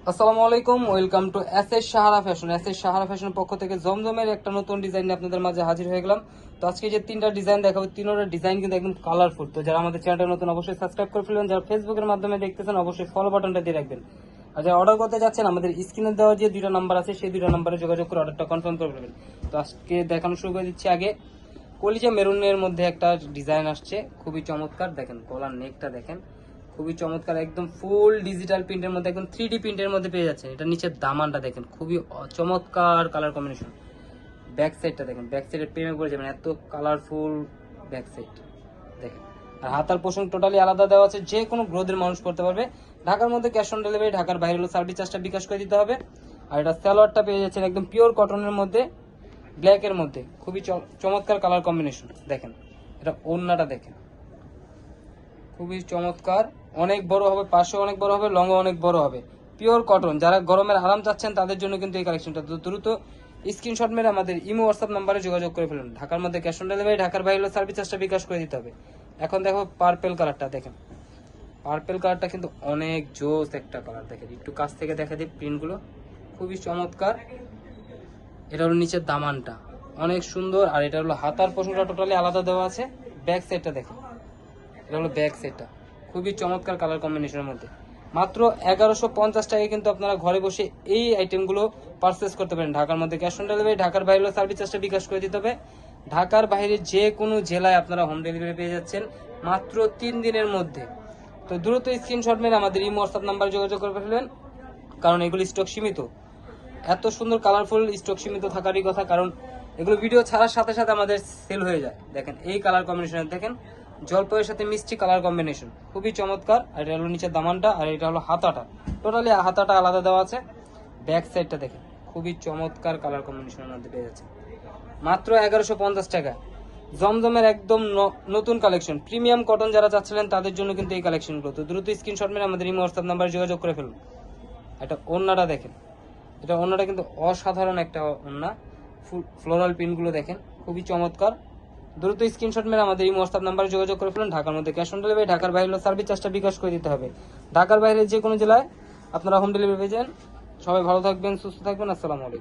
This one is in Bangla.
আসসালামু আলাইকুম, welcome to SS Sahara fashion. SS Sahara ফ্যাশনের পক্ষ থেকে জমজমের একটা নতুন ডিজাইন নিয়ে আপনাদের মাঝে হাজির হয়ে গেলাম। তো আজকে যে তিনটা ডিজাইন দেখাবো, তিনটা ডিজাইন কিন্তু একদম কালারফুল। তো যারা আমাদের চ্যানেলটা নতুন অবশ্যই সাবস্ক্রাইব করে ফেলবেন, যারা ফেসবুকের মাধ্যমে দেখতেছেন অবশ্যই ফলো বাটনটা দিয়ে রাখবেন। আর যারা অর্ডার করতে যাচ্ছেন আমাদের স্ক্রিনে দেওয়া যে দুইটা নাম্বার আছে সেই দুইটা নাম্বারে যোগাযোগ করে অর্ডারটা কনফার্ম করে ফেলবেন। তো আজকে দেখানো শুরু করে দিচ্ছি। আগে কলিজা মেরুনের মধ্যে একটা ডিজাইন আসছে, খুবই চমৎকার। দেখেন গলার নেকটা দেখেন, খুবই চমৎকার, একদম ফুল ডিজিটাল প্রিন্টের মধ্যে, একদম 3D প্রিন্টের মধ্যে পেয়ে যাচ্ছেন। এটা নিচের দামানটা দেখেন, খুবই চমৎকার কালার কম্বিনেশন। ব্যাক সাইডটা দেখেন, ব্যাক সাইডের প্রেমে পড়ে যাবেন, এত কালারফুল ব্যাক সাইড দেখেন। আর হাতার পোষণ টোটালি আলাদা দেওয়া আছে, যে কোনো গ্রোথের মানুষ করতে পারবে। ঢাকার মধ্যে ক্যাশ অন ডেলিভারি, ঢাকার বাইরে হলো সার্ভিস চার্জটা বিকাশ করে দিতে হবে। আর এটা সালোয়ারটা পেয়ে যাচ্ছেন একদম পিওর কটনের মধ্যে, ব্ল্যাকের মধ্যে, খুবই চমৎকার কালার কম্বিনেশন দেখেন। এটা ওড়নাটা দেখেন, খুবই চমৎকার, অনেক বড় হবে, পাশে অনেক বড় হবে, লংও অনেক বড় হবে, পিওর কটন। যারা গরমের আরাম চাচ্ছেন তাদের জন্য কিন্তু এই কালেকশনটা। দ্রুত স্ক্রিনশট মেরে আমাদের ইমো হোয়াটসঅ্যাপ নাম্বারে যোগাযোগ করে ফেলুন। ঢাকার মধ্যে ক্যাশ অন ডেলিভারি, ঢাকার বাইরে সার্ভিস চার্জটা বিকাশ করে দিতে হবে। এখন দেখো পার্পেল কালারটা দেখেন, পার্পেল কালারটা কিন্তু অনেক জোস একটা কালার দেখেন। একটু কাছ থেকে দেখা দিই প্রিন্টগুলো, খুবই চমৎকার। এটা হলো নিচের দামানটা অনেক সুন্দর, আর এটা হলো হাতার পোষণটা টোটালি আলাদা দেওয়া আছে। ব্যাক সাইডটা দেখেন, এটা হলো ব্যাক সাইডটা, খুবই চমৎকার কালার কম্বিনেশনের মধ্যে। মাত্র 1150 টাকায় কিন্তু আপনারা ঘরে বসে এই আইটেমগুলো পারচেস করতে পারেন। ঢাকার মধ্যে ক্যাশ অন ডেলিভারি, ঢাকার বাইরে সার্ভিস চার্জটা বিকাশ করে দিতে হবে। ঢাকার বাইরে যে কোনো জেলায় আপনারা হোম ডেলিভারি পেয়ে যাচ্ছেন মাত্র 3 দিনের মধ্যে। তো দ্রুত স্ক্রিনশট মেরে আমাদের এই হোয়াটসঅ্যাপ নাম্বারে যোগাযোগ করে ফেলবেন, কারণ এগুলো স্টক সীমিত। এত সুন্দর কালারফুল স্টক সীমিত থাকারই কথা, কারণ এগুলো ভিডিও ছাড়ার সাথে সাথে আমাদের সেল হয়ে যায়। দেখেন এই কালার কম্বিনেশন দেখেন, জলপাইয়ের সাথে মিষ্টি কালার কম্বিনেশন, খুবই চমৎকার। আর এটা হলো নিচের দামানটা, আর এটা হলো হাতাটা, টোটালি হাতাটা আলাদা দেওয়া আছে। ব্যাক সাইডটা দেখেন, খুবই চমৎকার কালার কম্বিনেশনের মধ্যে পেয়ে যাচ্ছে মাত্র 1150 টাকা। জমজমের একদম নতুন কালেকশন, প্রিমিয়াম কটন যারা চাচ্ছিলেন তাদের জন্য কিন্তু এই কালেকশনগুলো। তো দ্রুত স্ক্রিনশট মেরে আমাদের এই হোয়াটসঅ্যাপ নাম্বারে যোগাযোগ করে ফেলুন। এটা ওড়নাটা দেখেন, এটা ওড়নাটা কিন্তু অসাধারণ একটা ওড়না, ফ্লোরাল প্রিন্টগুলো দেখেন, খুবই চমৎকার। দ্রুত স্ক্রিনশট মেরে আমাদের এই হোয়াটসঅ্যাপ নাম্বারে যোগাযোগ করে ফেলুন। ঢাকার মধ্যে ক্যাশ অন ডেলিভারি, ঢাকার বাইরে সার্ভিস চার্জটা বিকাশ করে দিতে হবে। ঢাকার বাইরে যে কোনো জেলায় আপনারা হোম ডেলিভারি পেয়ে যান। সবাই ভালো থাকবেন, সুস্থ থাকবেন, আসসালামু আলাইকুম।